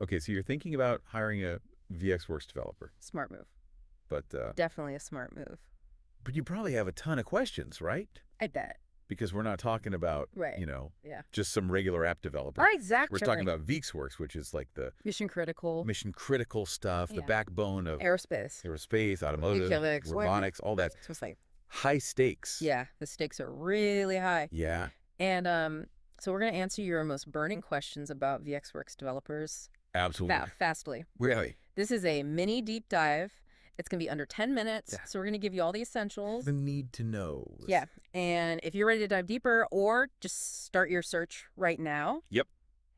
Okay, so you're thinking about hiring a VxWorks developer, Smart move. but Definitely a smart move. you probably have a ton of questions, right? I bet. Because we're not talking about, Right. you know, Yeah. just some regular app developer. Our exact We're talking about VxWorks, which is like the mission critical. mission critical stuff, the Yeah. backbone of Aerospace. aerospace, automotive, robotics, all that. So it's like, High stakes. yeah, the stakes are really high. Yeah, And so we're going to answer your most burning questions about VxWorks developers absolutely. fastly. Really? This is a mini deep dive. It's going to be under 10 minutes. Yeah. So we're going to give you all the essentials. The need to know. Yeah. And if you're ready to dive deeper or just start your search right now, Yep.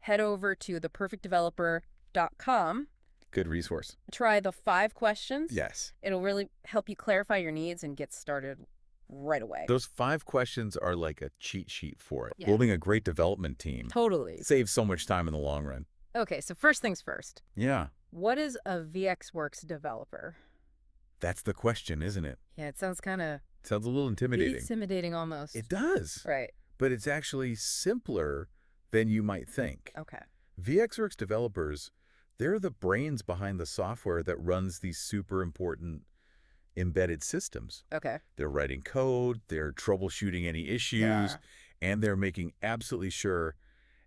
head over to theperfectdeveloper.com. Good resource. Try the 5 questions. Yes. It'll really help you clarify your needs and get started right away. Those 5 questions are like a cheat sheet for it. Yeah. Building a great development team Totally. saves so much time in the long run. Okay, so first things first. Yeah. What is a VxWorks developer? That's the question, isn't it? Yeah, it sounds kind of Sounds a little intimidating. intimidating almost. It does. Right. But it's actually simpler than you might think. Okay. VxWorks developers, they're the brains behind the software that runs these super important embedded systems. Okay. They're writing code, they're troubleshooting any issues, and they're making absolutely sure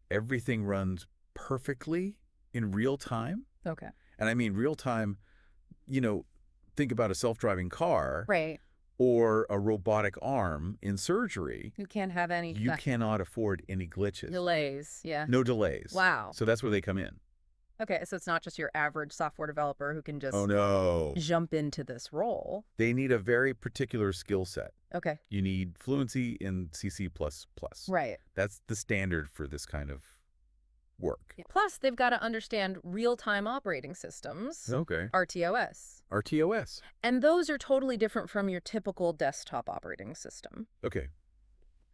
everything runs perfectly in real time. Okay. And I mean real time, think about a self-driving car Right. or a robotic arm in surgery. You can't have any You cannot afford any glitches. delays. Yeah. No delays. Wow. So that's where they come in. Okay, so it's not just your average software developer who can just Oh, no. jump into this role. They need a very particular skill set. Okay. You need fluency in CC++. Right. That's the standard for this kind of work. Plus, they've got to understand real-time operating systems, Okay. RTOS. RTOS. And those are totally different from your typical desktop operating system. Okay.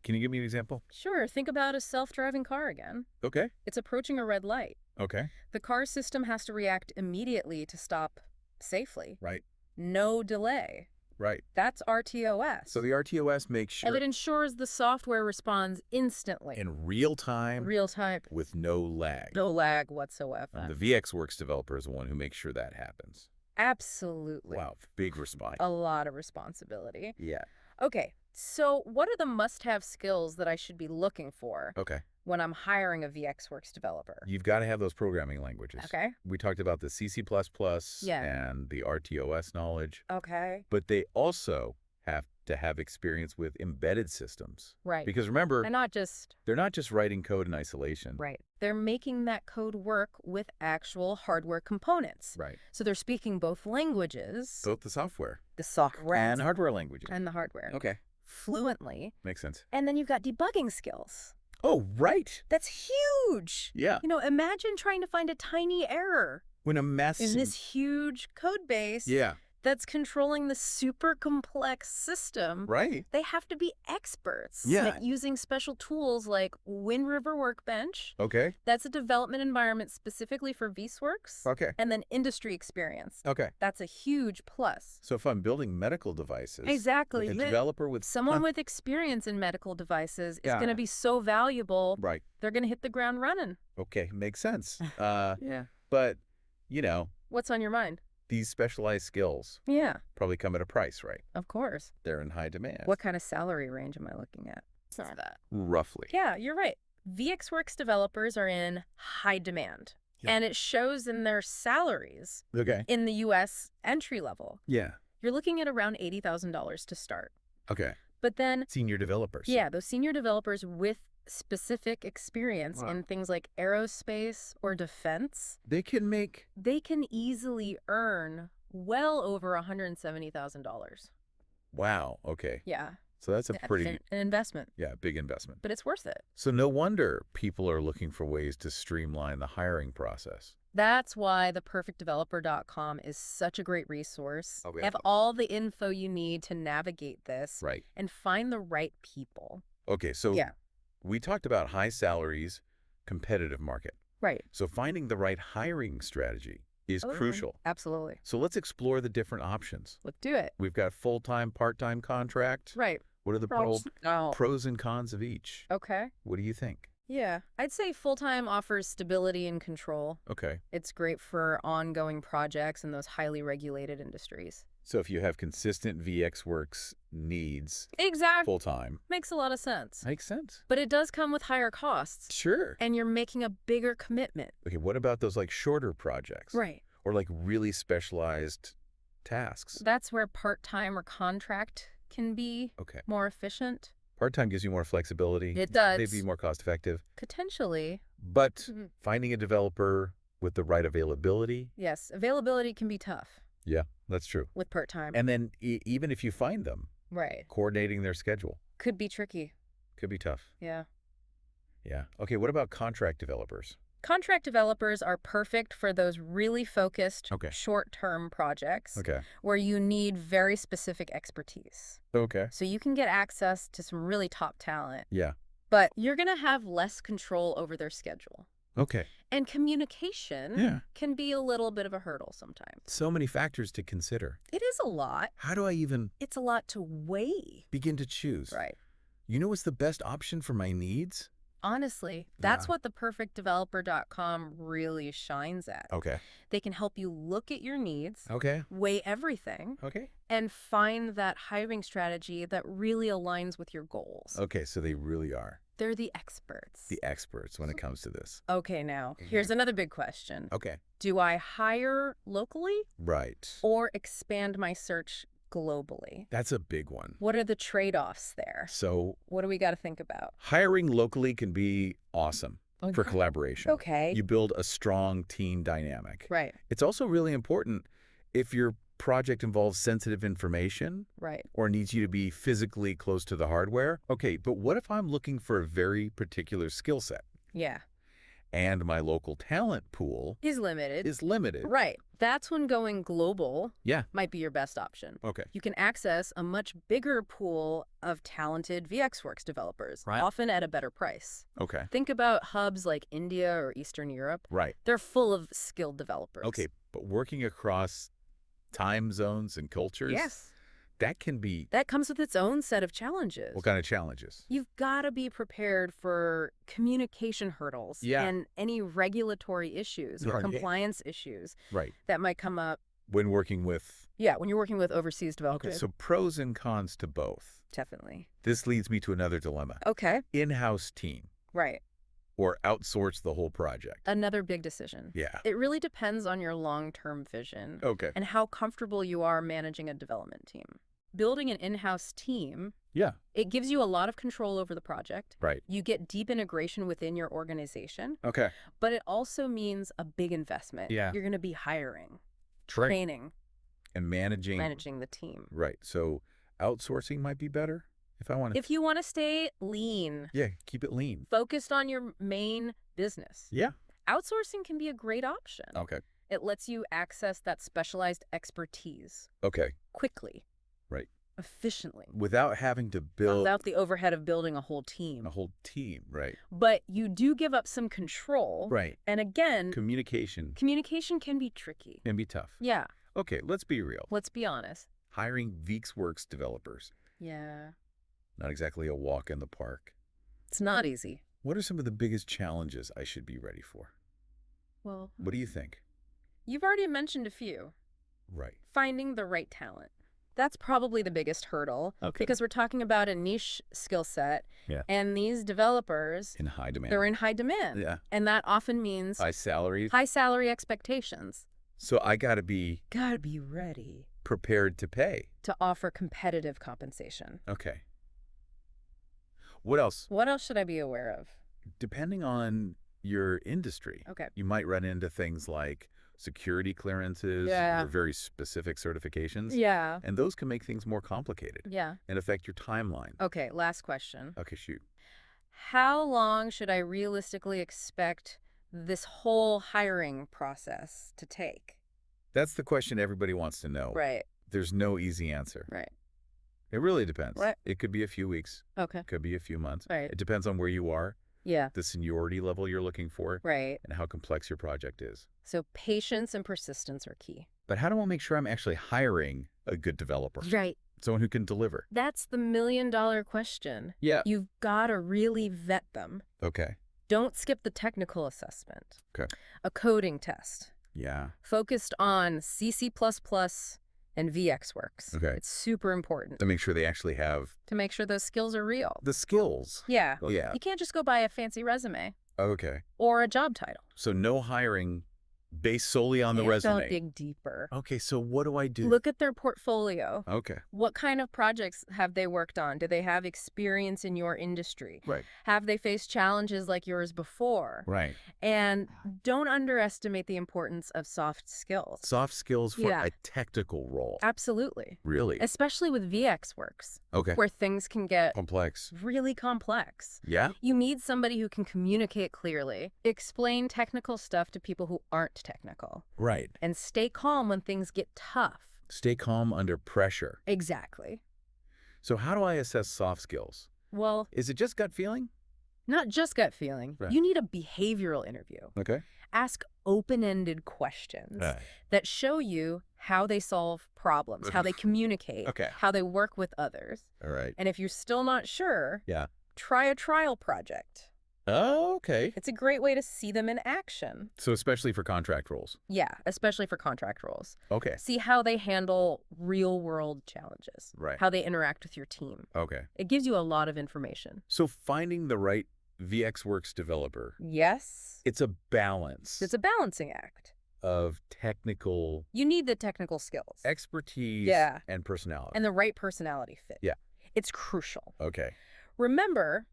Can you give me an example? Sure, think about a self-driving car again. Okay. It's approaching a red light. Okay. The car system has to react immediately to stop safely. Right. No delay. Right. That's RTOS. So the RTOS makes sure And it ensures the software responds instantly. in real time Real time. with no lag. No lag whatsoever. And the VxWorks developer is the one who makes sure that happens. Absolutely. Wow. Big response. A lot of responsibility. Yeah. Okay, so what are the must-have skills that I should be looking for Okay. when I'm hiring a VxWorks developer? You've got to have those programming languages. Okay. We talked about the CC++ and the RTOS knowledge, Okay. but they also have to have experience with embedded systems. Right. Because remember, They're not just... they're not just writing code in isolation. Right. They're making that code work with actual hardware components. Right. So they're speaking both languages. Both the software The software and hardware languages. and the hardware. Okay. Fluently. Makes sense. And then you've got debugging skills. Oh, right. That's huge. Yeah. You know, imagine trying to find a tiny error When a mess in this huge code base Yeah. that's controlling the super complex system. Right. They have to be experts Yeah. using special tools like Wind River Workbench. Okay. That's a development environment specifically for VxWorks. Okay. And then industry experience. Okay. That's a huge plus. So if I'm building medical devices, Exactly. a developer with Someone with experience in medical devices is Yeah. going to be so valuable. Right. They're going to hit the ground running. Okay, makes sense. Yeah. But What's on your mind? these specialized skills Yeah, probably come at a price, right? of course. They're in high demand. What kind of salary range am I looking at? For that. Roughly. Yeah, you're right. VxWorks developers are in high demand. Yeah. And it shows in their salaries Okay. in the U.S. entry level. Yeah. You're looking at around $80,000 to start. Okay. But then, Senior developers. yeah, those senior developers with specific experience Wow. in things like aerospace or defense, They can make. they can easily earn well over $170,000. Wow. Okay. Yeah. So that's a That's pretty, an investment, big investment. but it's worth it. So no wonder people are looking for ways to streamline the hiring process. That's why theperfectdeveloper.com is such a great resource. Oh, You yeah. have all the info you need to navigate this Right. and find the right people. Okay. So Yeah. we talked about high salaries, competitive market. Right. So finding the right hiring strategy is crucial. Absolutely. So let's explore the different options. Let's do it. We've got full-time, part-time contract. Right. What are the Oh. pros and cons of each? Okay. What do you think? Yeah. I'd say full-time offers stability and control. Okay. It's great for ongoing projects in those highly regulated industries. So if you have consistent VxWorks needs Exactly. full-time, Makes a lot of sense. makes sense. But it does come with higher costs. Sure. And you're making a bigger commitment. Okay, what about those like shorter projects? Right. Or like really specialized tasks? That's where part-time or contract can be Okay. more efficient. Part-time gives you more flexibility. It does. They'd be more cost-effective. Potentially. But finding a developer with the right availability? Yes, availability can be tough. Yeah, that's true. With part-time. And then even if you find them, right. coordinating their schedule could be tricky. could be tough. Yeah. Yeah. Okay, what about contract developers? Contract developers are perfect for those really focused, Okay. short-term projects Okay. where you need very specific expertise. Okay. So you can get access to some really top talent, Yeah. but you're going to have less control over their schedule. Okay. And communication can be a little bit of a hurdle sometimes. So many factors to consider. It is a lot. How do I even It's a lot to weigh. begin to choose? Right. You know what's the best option for my needs? Honestly, that's what the perfectdeveloper.com really shines at. Okay. They can help you look at your needs, Okay. weigh everything, Okay. and find that hiring strategy that really aligns with your goals. Okay, so they really are They're the experts. the experts when it comes to this. Okay, now, here's another big question. Okay. Do I hire locally Right. or expand my search globally? That's a big one. What are the trade-offs there? So What do we got to think about? hiring locally can be awesome for collaboration. Okay. You build a strong team dynamic. Right, It's also really important if your project involves sensitive information right. or needs you to be physically close to the hardware. Okay, but what if I'm looking for a very particular skill set Yeah. and my local talent pool Is limited. is limited? Right. That's when going global Yeah. might be your best option. Okay. You can access a much bigger pool of talented VxWorks developers, Right. often at a better price. Okay. Think about hubs like India or Eastern Europe. Right. They're full of skilled developers. Okay, but working across time zones and cultures, Yes. that can be That comes with its own set of challenges. what kind of challenges? You've got to be prepared for communication hurdles and any regulatory issues or Right. compliance issues Right. that might come up. When working with When you're working with overseas developers. Okay, so pros and cons to both. Definitely. This leads me to another dilemma. Okay. In-house team Right. or outsource the whole project. Another big decision. Yeah. It really depends on your long-term vision Okay. and how comfortable you are managing a development team. Building an in-house team, Yeah. it gives you a lot of control over the project. Right. You get deep integration within your organization, Okay. but it also means a big investment. Yeah. You're going to be hiring, Right. training, And managing the team. Right. So outsourcing might be better if I want to. If you want to stay lean, Yeah, keep it lean. focused on your main business, Yeah. outsourcing can be a great option. Okay. It lets you access that specialized expertise Okay. quickly, Right. efficiently, Without having to build without the overhead of building a whole team. a whole team. Right. But you do give up some control. Right. And again, Communication communication can be tricky. can be tough. Yeah, Okay, let's be real. let's be honest. Hiring VxWorks developers, Yeah, not exactly a walk in the park. it's not easy. What are some of the biggest challenges I should be ready for? Well, What do you think? you've already mentioned a few. Right. Finding the right talent. That's probably the biggest hurdle. Okay. Because we're talking about a niche skill set. Yeah. And these developers, In high demand. they're in high demand. Yeah. And that often means High salaries. high salary expectations. So I got to be Gotta be ready prepared to pay. to offer competitive compensation. Okay. What else? What else should I be aware of? Depending on your industry, Okay. you might run into things like security clearances Yeah. or very specific certifications. Yeah. And those can make things more complicated Yeah. and affect your timeline. Okay, last question. Okay, shoot. How long should I realistically expect this whole hiring process to take? That's the question everybody wants to know. Right. There's no easy answer. Right. It really depends. Right. It could be a few weeks. Okay. It could be a few months. Right. It depends on where you are, Yeah. the seniority level you're looking for, Right. and how complex your project is. So patience and persistence are key. But how do I make sure I'm actually hiring a good developer? Right. Someone who can deliver? That's the million-dollar question. Yeah. You've got to really vet them. Okay. Don't skip the technical assessment. Okay. A coding test. Yeah. Focused on CC++ and VxWorks. Okay. It's super important To make sure they actually have to make sure those skills are real. the skills. Yeah. Oh, yeah. You can't just go buy a fancy resume Okay. or a job title. So no hiring based solely on the resume. Don't dig deeper. Okay, so what do I do? Look at their portfolio. Okay. What kind of projects have they worked on? Do they have experience in your industry? Right. Have they faced challenges like yours before? Right. And don't underestimate the importance of soft skills. Soft skills for Yeah. a technical role. Absolutely. Really? Especially with VxWorks, Okay. where things can get Complex. really complex. Yeah? You need somebody who can communicate clearly, explain technical stuff to people who aren't technical, Right. and stay calm when things get tough. Stay calm under pressure. Exactly. So how do I assess soft skills? Well, Is it just gut feeling? not just gut feeling. Right. You need a behavioral interview. Okay. Ask open-ended questions that show you how they solve problems, how they communicate, Okay. how they work with others. All right. And if you're still not sure, Yeah. try a trial project. Oh, okay. It's a great way to see them in action. So especially for contract roles. Yeah, especially for contract roles. Okay. See how they handle real-world challenges, Right. how they interact with your team. Okay. It gives you a lot of information. So finding the right VxWorks developer, Yes, it's a balance it's a balancing act. of technical You need the technical skills expertise Yeah. and personality. and the right personality fit. Yeah. It's crucial. Okay. Remember,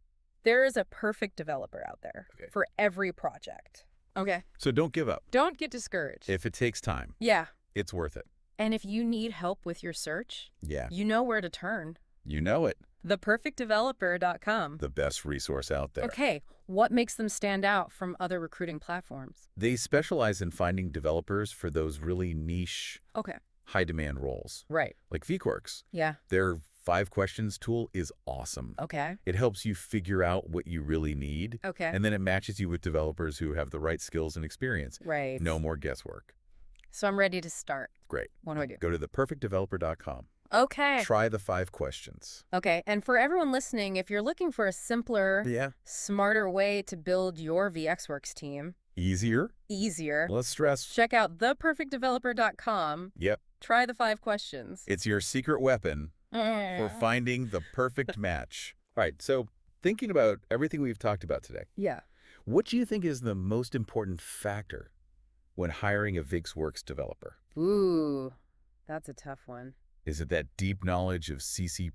there is a perfect developer out there Okay. for every project. Okay. So don't give up. Don't get discouraged. If it takes time, Yeah. it's worth it. And if you need help with your search, Yeah. you know where to turn. You know it. ThePerfectDeveloper.com. The best resource out there. Okay, what makes them stand out from other recruiting platforms? They specialize in finding developers for those really niche, Okay, high-demand roles, right. like VxWorks. Yeah, Their 5 questions tool is awesome. okay, It helps you figure out what you really need, okay. and then it matches you with developers who have the right skills and experience. Right. No more guesswork. So I'm ready to start. Great. What do I do? Go to theperfectdeveloper.com. Okay. Try the 5 questions. Okay, and for everyone listening, if you're looking for a simpler, Yeah. smarter way to build your VxWorks team Easier? easier, Less stress. check out theperfectdeveloper.com. Yep. Try the 5 questions. It's your secret weapon for finding the perfect match. All right, so thinking about everything we've talked about today, Yeah. what do you think is the most important factor when hiring a VxWorks developer? Ooh, that's a tough one. Is it that deep knowledge of CC++,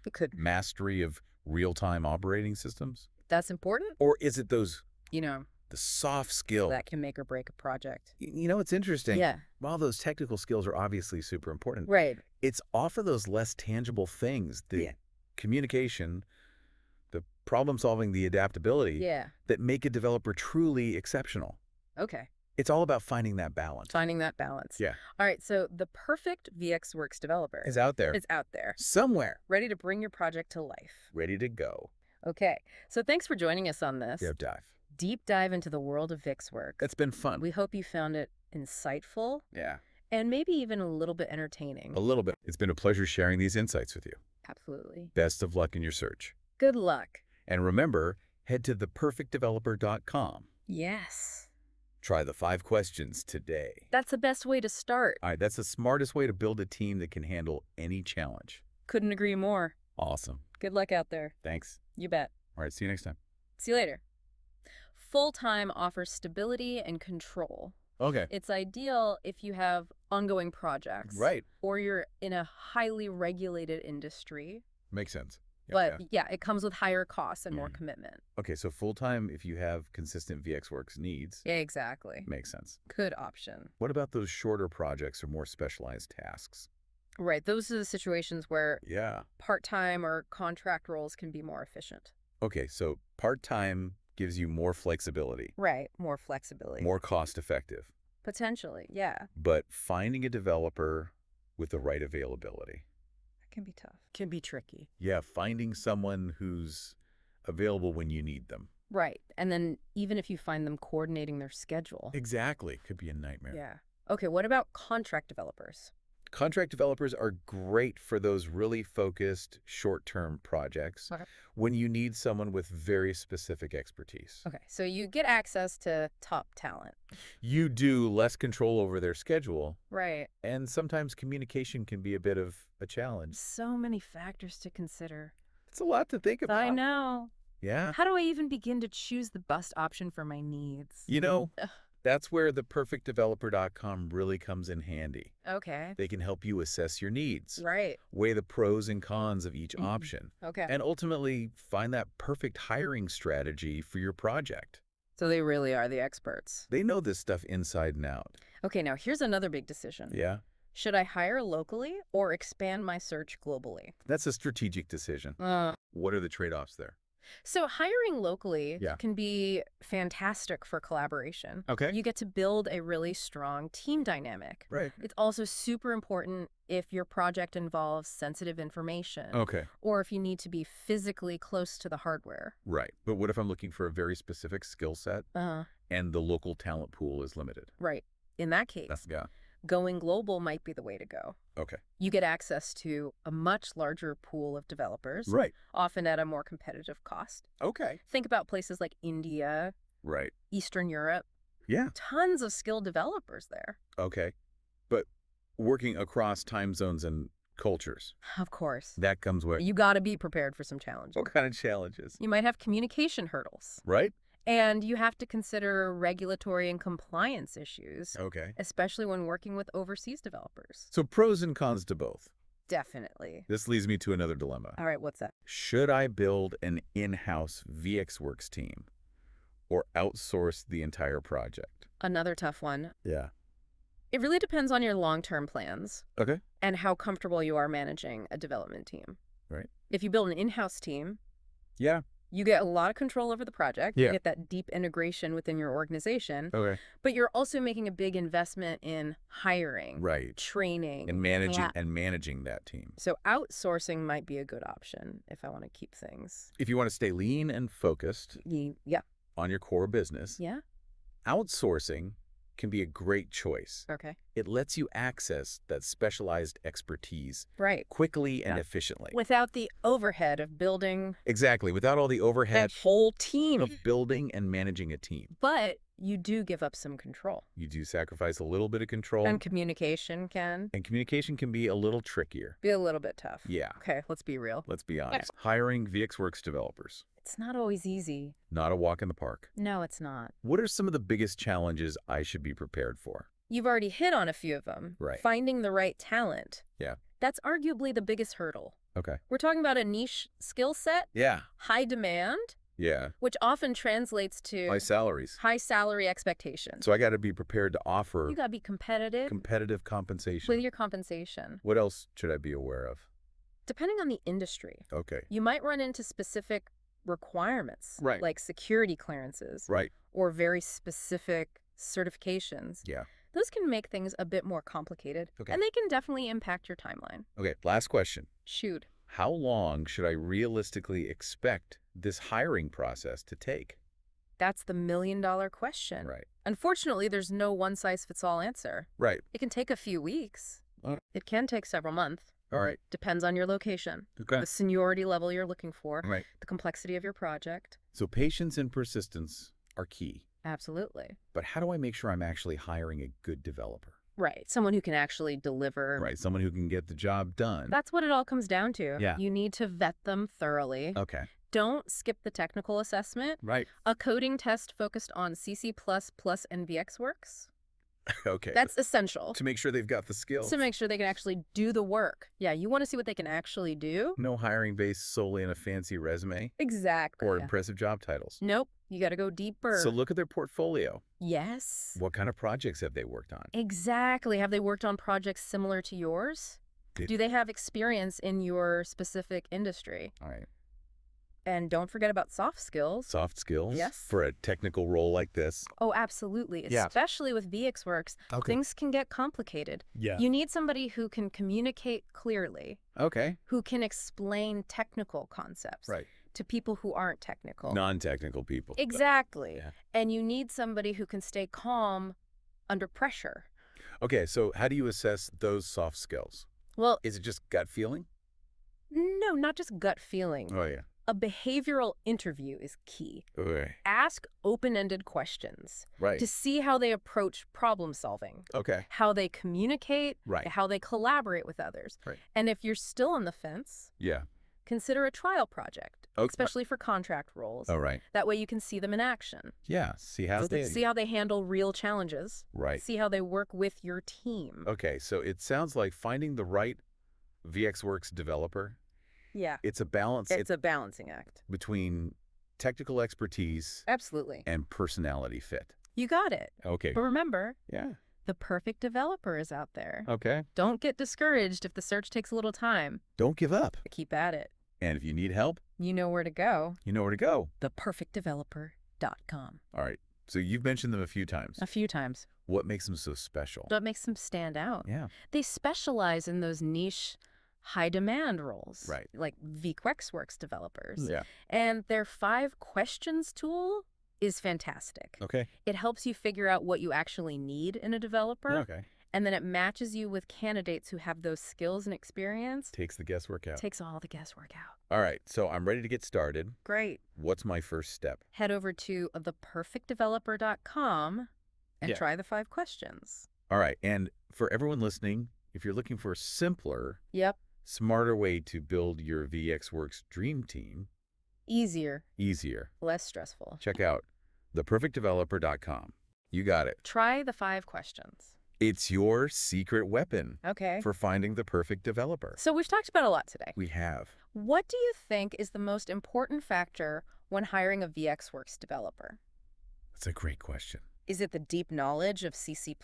It could. mastery of real-time operating systems? That's important? Or is it those, You know, the soft skill? that can make or break a project. You know, it's interesting. Yeah. While those technical skills are obviously super important, Right. it's often those less tangible things, the Yeah. communication, the problem-solving, the adaptability, Yeah. that make a developer truly exceptional. Okay. It's all about finding that balance. Finding that balance. Yeah. All right, so the perfect VxWorks developer Is out there. is out there, Somewhere. ready to bring your project to life. Ready to go. Okay, so thanks for joining us on this Deep dive. dive into the world of VxWorks. It's been fun. We hope you found it insightful Yeah. and maybe even a little bit entertaining. A little bit. It's been a pleasure sharing these insights with you. Absolutely. Best of luck in your search. Good luck. And remember, head to theperfectdeveloper.com. Yes. Try the 5 questions today. That's the best way to start. All right, that's the smartest way to build a team that can handle any challenge. Couldn't agree more. Awesome. Good luck out there. Thanks. You bet. All right, see you next time. See you later. Full-time offers stability and control. Okay. It's ideal if you have ongoing projects. Right. Or you're in a highly regulated industry. Makes sense. Yeah, But yeah. yeah, it comes with higher costs and more Mhm. commitment. Okay, so full-time if you have consistent VxWorks needs. Yeah, exactly. Makes sense. Good option. What about those shorter projects or more specialized tasks? Right. Those are the situations where Yeah. part-time or contract roles can be more efficient. Okay, so part-time gives you more flexibility, Right. More flexibility. more cost-effective, Potentially. Yeah. but finding a developer with the right availability. That can be tough. Can be tricky. Yeah, finding someone who's available when you need them. Right. And then even if you find them coordinating their schedule. Exactly. Could be a nightmare. Yeah. Okay, what about contract developers? Contract developers are great for those really focused short-term projects Okay. when you need someone with very specific expertise. Okay, so you get access to top talent. You do less control over their schedule, Right. and sometimes communication can be a bit of a challenge. So many factors to consider. It's a lot to think about. I know. Yeah. How do I even begin to choose the best option for my needs? You know, Ugh. that's where the perfectdeveloper.com really comes in handy. Okay. They can help you assess your needs, Right. weigh the pros and cons of each option, Okay. and ultimately find that perfect hiring strategy for your project. So they really are the experts. They know this stuff inside and out. Okay, now here's another big decision. Yeah, Should I hire locally or expand my search globally? that's a strategic decision. What are the trade-offs there? So hiring locally Yeah. can be fantastic for collaboration. Okay. You get to build a really strong team dynamic. Right. It's also super important if your project involves sensitive information Okay. or if you need to be physically close to the hardware. Right. But what if I'm looking for a very specific skill set Uh, and the local talent pool is limited? right. In that case, Yeah. going global might be the way to go. Okay. You get access to a much larger pool of developers, Right. often at a more competitive cost. Okay. Think about places like India, Right. Eastern Europe, Yeah. tons of skilled developers there. Okay. But working across time zones and cultures, Of course. that comes with You got to be prepared for some challenges. what kind of challenges? You might have communication hurdles, Right? and you have to consider regulatory and compliance issues, Okay. especially when working with overseas developers. So pros and cons to both. Definitely. This leads me to another dilemma. All right, what's that? Should I build an in-house VxWorks team or outsource the entire project? Another tough one. Yeah. It really depends on your long-term plans Okay. and how comfortable you are managing a development team. Right. If you build an in-house team, Yeah. you get a lot of control over the project. Yeah. You get that deep integration within your organization, Okay. but you're also making a big investment in hiring, Right. training, And managing Yeah. that team. So outsourcing might be a good option if I want to keep things. If you want to stay lean and focused Yeah. on your core business, Yeah. outsourcing can be a great choice. Okay. It lets you access that specialized expertise Right. quickly and Yeah. efficiently. Without the overhead of building Exactly. Without all the overhead that whole team. of building and managing a team. But you do give up some control. You do sacrifice a little bit of control. And communication can And communication can be a little trickier. be a little bit tough. Yeah. Okay, let's be real. Let's be honest. Hiring VxWorks developers, It's not always easy. not a walk in the park. No, it's not. What are some of the biggest challenges I should be prepared for? You've already hit on a few of them. Right. Finding the right talent. Yeah. That's arguably the biggest hurdle. Okay. We're talking about a niche skill set, Yeah. high demand, Yeah. which often translates to High salaries. high salary expectations. So I got to be prepared to offer You got to be competitive competitive compensation. with your compensation. What else should I be aware of? Depending on the industry, Okay. you might run into specific requirements, Right. like security clearances Right. or very specific certifications. Yeah. Those can make things a bit more complicated, Okay. and they can definitely impact your timeline. Okay. Last question. Shoot. How long should I realistically expect this hiring process to take? That's the million-dollar question. Right. Unfortunately, there's no one-size-fits-all answer. Right. It can take a few weeks. Alright. It can take several months. All right. Depends on your location, Okay. the seniority level you're looking for, Right. the complexity of your project. So patience and persistence are key. Absolutely. But how do I make sure I'm actually hiring a good developer? Right. Someone who can actually deliver. Right. Someone who can get the job done. That's what it all comes down to. Yeah. You need to vet them thoroughly. Okay. Don't skip the technical assessment. Right. A coding test focused on CC++ and VxWorks. Okay. That's essential to make sure they've got the skills. to make sure they can actually do the work. Yeah, you want to see what they can actually do. No hiring based solely on a fancy resume Exactly. or impressive job titles. Nope. You got to go deeper. So look at their portfolio. Yes. What kind of projects have they worked on? Exactly. Have they worked on projects similar to yours? Do they have experience in your specific industry? All right. And don't forget about soft skills. Soft skills Yes. for a technical role like this. Oh, absolutely. Yeah. Especially with VxWorks, things can get complicated. Yeah. You need somebody who can communicate clearly, Okay. who can explain technical concepts Right. to people who aren't technical. Non-technical people. Exactly. Yeah. And you need somebody who can stay calm under pressure. Okay, so how do you assess those soft skills? Well, Is it just gut feeling? no, not just gut feeling. Oh, yeah. A behavioral interview is key. Okay. Ask open-ended questions Right. to see how they approach problem solving, Okay. how they communicate, Right. how they collaborate with others. Right. And if you're still on the fence, Yeah. consider a trial project, Okay. especially for contract roles. All right. That way you can see them in action. Yeah. See how they... See how they handle real challenges. Right. See how they work with your team. Okay, so it sounds like finding the right VxWorks developer, Yeah. it's a balance It's a balancing act. between technical expertise Absolutely. and personality fit. You got it. Okay. But remember, Yeah. the perfect developer is out there. Okay. Don't get discouraged if the search takes a little time. Don't give up. Keep at it. And if you need help, You know where to go. you know where to go. theperfectdeveloper.com. All right. So you've mentioned them a few times. A few times. What makes them so special? What makes them stand out? Yeah. They specialize in those niche, high-demand roles. Right. Like VxWorks developers. Yeah. And their 5 questions tool is fantastic. Okay. It helps you figure out what you actually need in a developer. Okay. And then it matches you with candidates who have those skills and experience. Takes the guesswork out. Takes all the guesswork out. All right. So I'm ready to get started. Great. What's my first step? Head over to theperfectdeveloper.com and Yeah. try the 5 questions. All right. And for everyone listening, if you're looking for a simpler, Yep. smarter way to build your VxWorks dream team Easier, easier, less stressful. check out theperfectdeveloper.com. You got it. Try the 5 questions. It's your secret weapon Okay. for finding the perfect developer. So we've talked about a lot today. We have. What do you think is the most important factor when hiring a VxWorks developer? That's a great question. Is it the deep knowledge of CC++?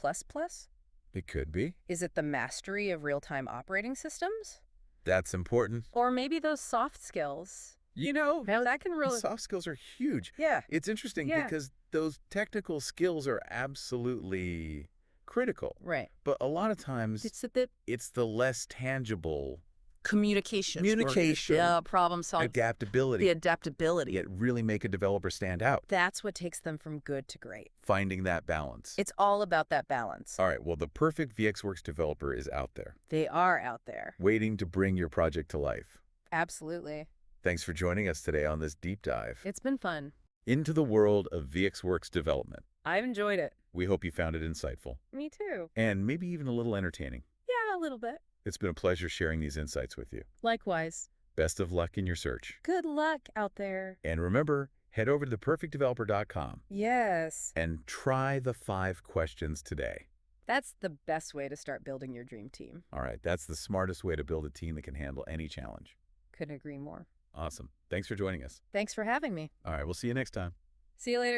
It could be. Is it the mastery of real-time operating systems? That's important. Or maybe those soft skills? You know, Now that can really... soft skills are huge. Yeah. It's interesting Yeah. because those technical skills are absolutely critical. Right. But a lot of times, It's the it's the less tangible communication. Communication. Problem solving. adaptability The adaptability. that really make a developer stand out. That's what takes them from good to great. Finding that balance. It's all about that balance. All right, well, the perfect VxWorks developer is out there, They are out there. waiting to bring your project to life. Absolutely. Thanks for joining us today on this deep dive It's been fun. into the world of VxWorks development. I've enjoyed it. We hope you found it insightful Me too. and maybe even a little entertaining. Yeah, a little bit. It's been a pleasure sharing these insights with you. Likewise. Best of luck in your search. Good luck out there. And remember, head over to theperfectdeveloper.com Yes. and try the 5 questions today. That's the best way to start building your dream team. All right, that's the smartest way to build a team that can handle any challenge. Couldn't agree more. Awesome. Thanks for joining us. Thanks for having me. All right, we'll see you next time. See you later.